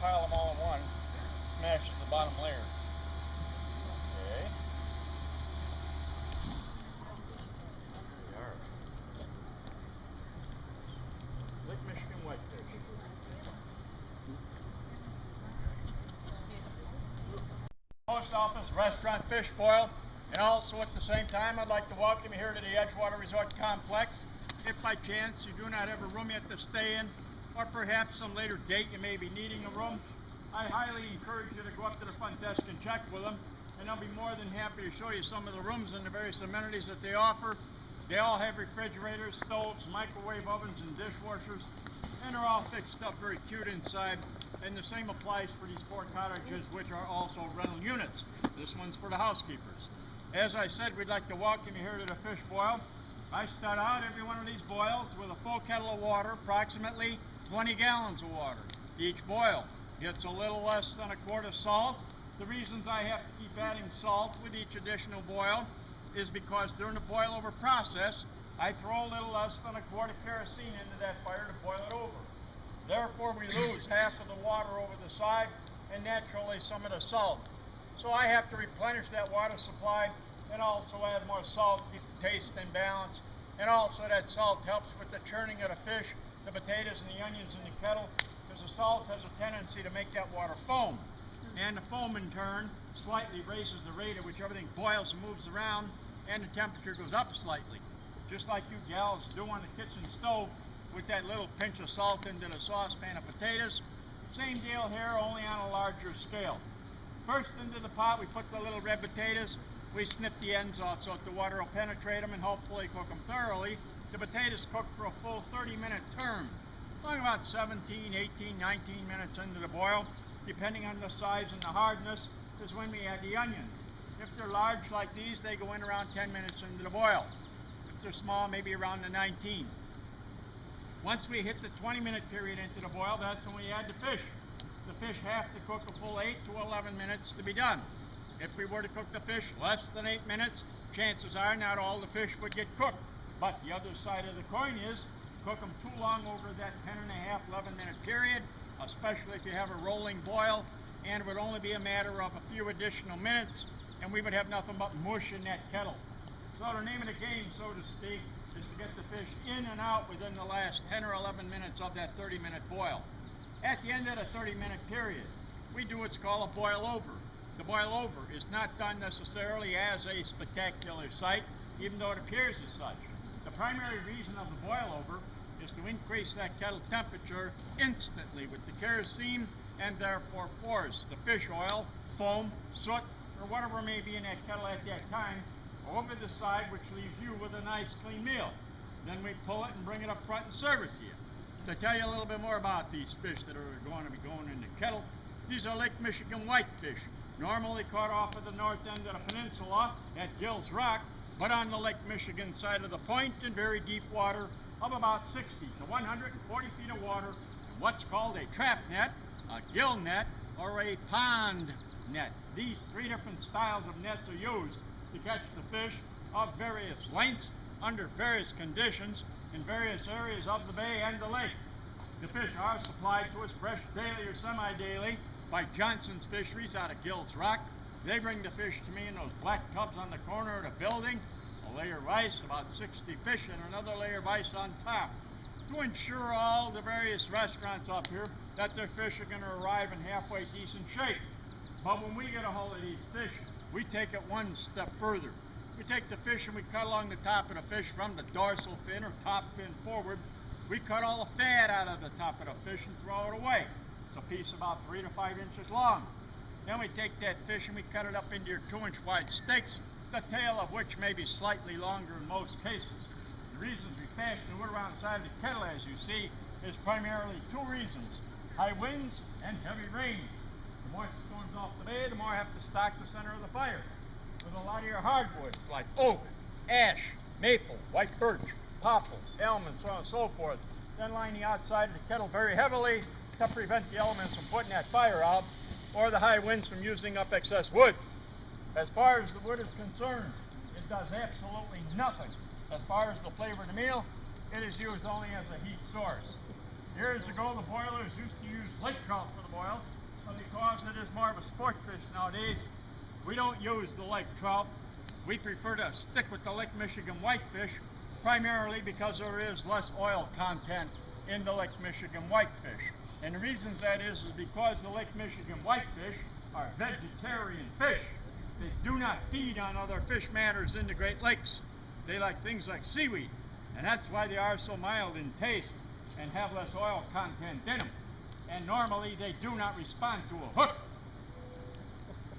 pile them all in one, smashes the bottom layer. Okay. There they are. Lake Michigan whitefish. Post office, restaurant, fish boil, and also at the same time I'd like to welcome you here to the Edgewater Resort Complex. If by chance you do not have a room yet to stay in, or perhaps some later date you may be needing a room, I highly encourage you to go up to the front desk and check with them, and they'll be more than happy to show you some of the rooms and the various amenities that they offer. They all have refrigerators, stoves, microwave ovens, and dishwashers, and they're all fixed up very cute inside. And the same applies for these 4 cottages, which are also rental units. This one's for the housekeepers. As I said, we'd like to welcome you here to the fish boil. I start out every one of these boils with a full kettle of water, approximately 20 gallons of water. Each boil gets a little less than a quart of salt. The reasons I have to keep adding salt with each additional boil is because during the boil over process, I throw a little less than a quart of kerosene into that fire to boil it over. Therefore, we lose half of the water over the side and naturally some of the salt. So I have to replenish that water supply and also add more salt to keep the taste in balance. And also that salt helps with the churning of the fish, the potatoes, and the onions in the kettle, because the salt has a tendency to make that water foam. And the foam in turn slightly raises the rate at which everything boils and moves around, and the temperature goes up slightly. Just like you gals do on the kitchen stove with that little pinch of salt into the saucepan of potatoes. Same deal here, only on a larger scale. First into the pot, we put the little red potatoes. We snip the ends off so that the water will penetrate them and hopefully cook them thoroughly. The potatoes cook for a full 30-minute term. Only about 17, 18, 19 minutes into the boil, depending on the size and the hardness, is when we add the onions. If they're large like these, they go in around 10 minutes into the boil. If they're small, maybe around the 19. Once we hit the 20-minute period into the boil, that's when we add the fish. The fish have to cook a full 8 to 11 minutes to be done. If we were to cook the fish less than 8 minutes, chances are not all the fish would get cooked. But the other side of the coin is, cook them too long over that 10.5, 11-minute period, especially if you have a rolling boil, and it would only be a matter of a few additional minutes, and we would have nothing but mush in that kettle. So the name of the game, so to speak, is to get the fish in and out within the last 10 or 11 minutes of that 30-minute boil. At the end of the 30-minute period, we do what's called a boil over. The boil over is not done necessarily as a spectacular sight, even though it appears as such. The primary reason of the boil over is to increase that kettle temperature instantly with the kerosene, and therefore force the fish oil, foam, soot, or whatever may be in that kettle at that time over the side, which leaves you with a nice clean meal. Then we pull it and bring it up front and serve it to you. To tell you a little bit more about these fish that are going to be going in the kettle, these are Lake Michigan whitefish, normally caught off of the north end of the peninsula at Gills Rock, but on the Lake Michigan side of the point in very deep water of about 60 to 140 feet of water in what's called a trap net, a gill net, or a pond net. These 3 different styles of nets are used to catch the fish of various lengths, under various conditions, in various areas of the bay and the lake. The fish are supplied to us fresh daily or semi-daily by Johnson's Fisheries out of Gills Rock. They bring the fish to me in those black tubs on the corner of the building, a layer of ice, about 60 fish, and another layer of ice on top, to ensure all the various restaurants up here that their fish are going to arrive in halfway decent shape. But when we get a hold of these fish, we take it one step further. We take the fish and we cut along the top of the fish from the dorsal fin or top fin forward. We cut all the fat out of the top of the fish and throw it away. It's a piece about 3 to 5 inches long. Then we take that fish and we cut it up into your 2-inch wide steaks, the tail of which may be slightly longer in most cases. The reasons we fashion the wood around the side of the kettle, as you see, is primarily 2 reasons: high winds and heavy rains. The more it storms off the bay, the more I have to stock the center of the fire with a lot of your hardwoods like oak, ash, maple, white birch, popple, elm, and so on and so forth. Then line the outside of the kettle very heavily to prevent the elements from putting that fire out, or the high winds from using up excess wood. As far as the wood is concerned, it does absolutely nothing. As far as the flavor of the meal, it is used only as a heat source. Years ago, the boilers used to use lake trout for the boils, but because it is more of a sport fish nowadays, we don't use the lake trout. We prefer to stick with the Lake Michigan whitefish, primarily because there is less oil content in the Lake Michigan whitefish. And the reasons that is because the Lake Michigan whitefish are vegetarian fish. They do not feed on other fish matters in the Great Lakes. They like things like seaweed, and that's why they are so mild in taste and have less oil content in them. And normally they do not respond to a hook.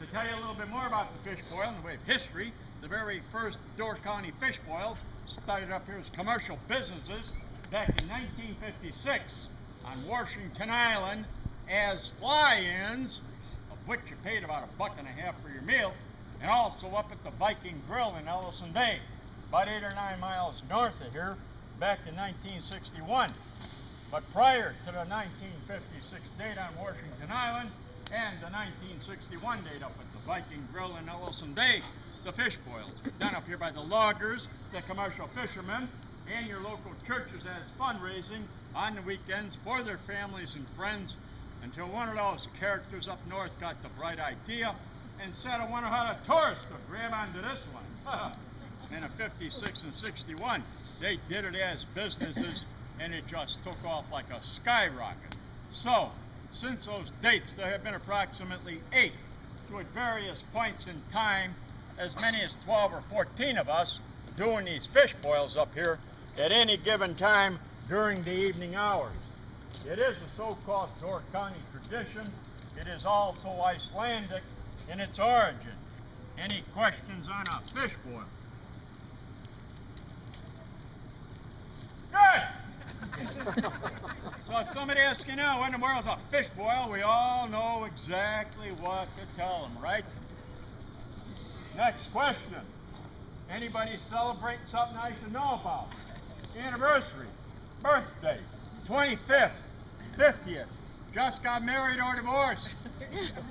To tell you a little bit more about the fish boil in the way of history, the very first Door County fish boils started up here as commercial businesses back in 1956 on Washington Island as fly-ins, of which you paid about $1.50 for your meal, and also up at the Viking Grill in Ellison Bay, about 8 or 9 miles north of here, back in 1961. But prior to the 1956 date on Washington Island and the 1961 date up at the Viking Grill in Ellison Bay, the fish boils were done up here by the loggers, the commercial fishermen, and your local churches as fundraising on the weekends for their families and friends, until one of those characters up north got the bright idea and said, I wonder how the tourists will grab onto this one. And in 56 and 61, they did it as businesses, and it just took off like a skyrocket. So, since those dates, there have been approximately 8 to at various points in time, as many as 12 or 14 of us doing these fish boils up here at any given time during the evening hours. It is a so-called Door County tradition. It is also Icelandic in its origin. Any questions on a fish boil? Good! So if somebody asks you now, when the world's a fish boil, we all know exactly what to tell them, right? Next question. Anybody celebrating something I should know about? Anniversary, birthday, 25th, 50th, just got married or divorced. These are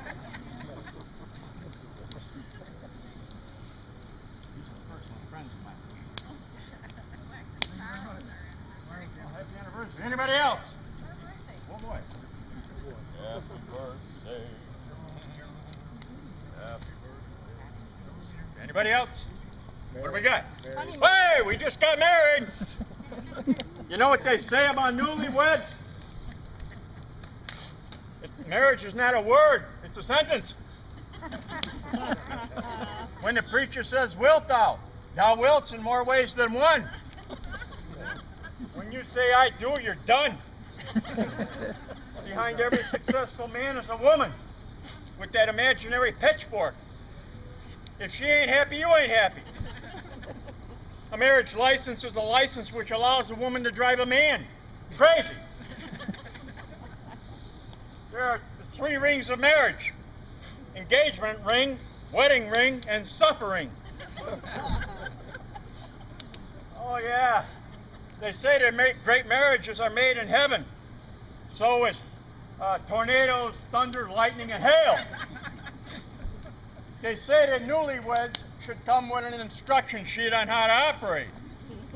personal friends of mine. Happy anniversary. Anybody else? Oh boy. Happy birthday. Happy birthday. Anybody else? What do we got? Hey, we just got married. You know what they say about newlyweds? Marriage is not a word, it's a sentence. When the preacher says, wilt thou? Thou wilt in more ways than one. When you say I do, you're done. Behind every successful man is a woman with that imaginary pitchfork. If she ain't happy, you ain't happy. A marriage license is a license which allows a woman to drive a man crazy. There are the 3 rings of marriage: engagement ring, wedding ring, and suffering. Oh yeah, they say that great marriages are made in heaven. So is tornadoes, thunder, lightning, and hail. They say that newlyweds should come with an instruction sheet on how to operate.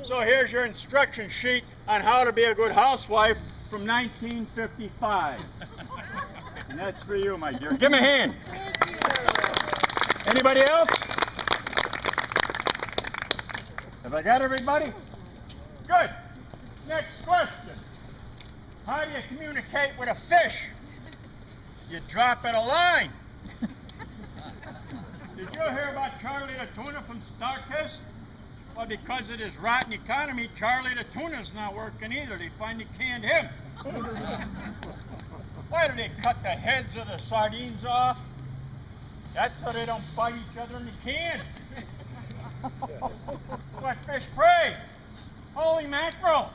So here's your instruction sheet on how to be a good housewife from 1955. And that's for you, my dear. Give me a hand. Anybody else? Have I got everybody? Good. Next question. How do you communicate with a fish? You drop it a line. Did you hear about Charlie the Tuna from Starkist? Well, because of his rotten economy, Charlie the Tuna's not working either. They finally canned him. Why do they cut the heads of the sardines off? That's so they don't bite each other in the can. What fish prey? Holy mackerel!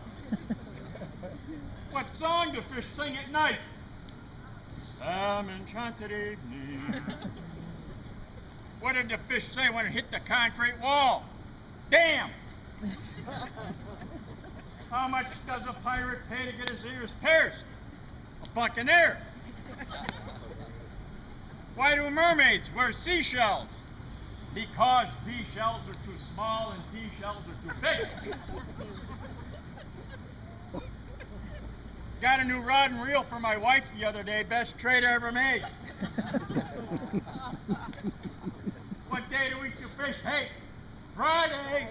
What song do fish sing at night? Some enchanted evening. What did the fish say when it hit the concrete wall? Damn! How much does a pirate pay to get his ears pierced? A buccaneer. Why do mermaids wear seashells? Because B shells are too small and D shells are too big. Got a new rod and reel for my wife the other day. Best trade I ever made. What day of the week you fish? Hey, Friday.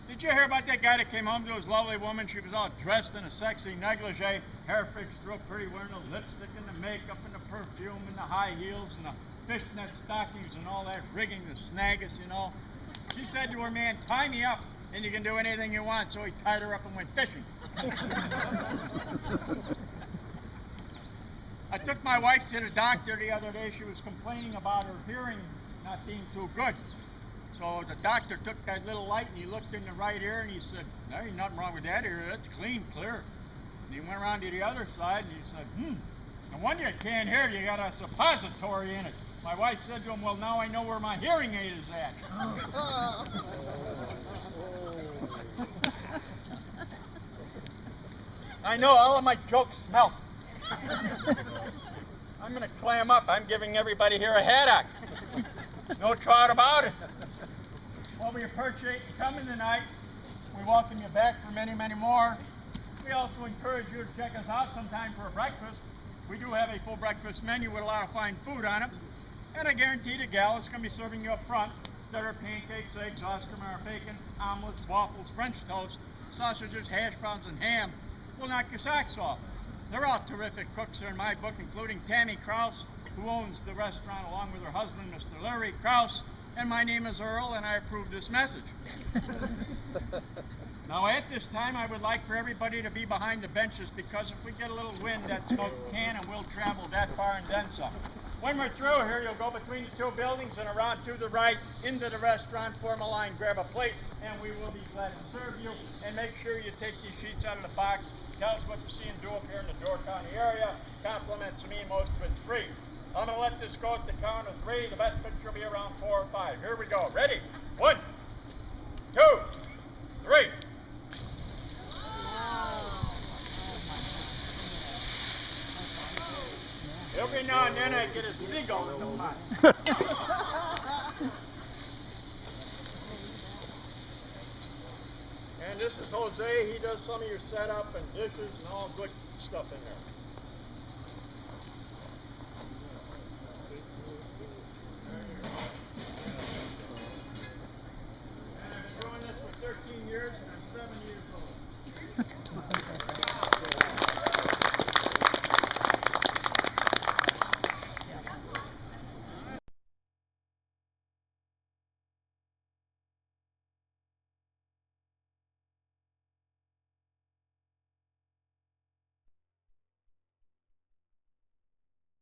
Did you hear about that guy that came home to his lovely woman? She was all dressed in a sexy negligee, hair fixed real pretty, wearing the lipstick and the makeup and the perfume and the high heels and the fishnet stockings and all that rigging, the snaggus, you know. She said to her man, tie me up and you can do anything you want. So he tied her up and went fishing. I took my wife to the doctor the other day. She was complaining about her hearing not being too good. So the doctor took that little light and he looked in the right ear and he said, there ain't nothing wrong with that ear, that's clean, clear. And he went around to the other side and he said, no wonder you can't hear, you got a suppository in it. My wife said to him, well, now I know where my hearing aid is at. I know all of my jokes smell. I'm going to clam up. I'm giving everybody here a haddock. No trouble about it. Well, we appreciate you coming tonight. We welcome you back for many, many more. We also encourage you to check us out sometime for a breakfast. We do have a full breakfast menu with a lot of fine food on it. And I guarantee the gal is going to be serving you up front starter pancakes, eggs, Oscar Mayer bacon, omelets, waffles, French toast, sausages, hash browns, and ham. Will knock your socks off. They're all terrific cooks here in my book, including Tammy Krause, who owns the restaurant along with her husband, Mr. Larry Krause. And my name is Earl, and I approve this message. Now, at this time, I would like for everybody to be behind the benches because if we get a little wind, that smoke can and will travel that far and then some. When we're through here, you'll go between the two buildings and around to the right into the restaurant, form a line, grab a plate, and we will be glad to serve you. And make sure you take these sheets out of the box. Tell us what you see and do up here in the Door County area. Compliments to me, most of it's free. I'm going to let this go at the count of 3. The best picture will be around 4 or 5. Here we go. Ready? 1, 2, 3. Every now and then I get a seagull in the pot. And this is Jose. He does some of your setup and dishes and all good stuff in there.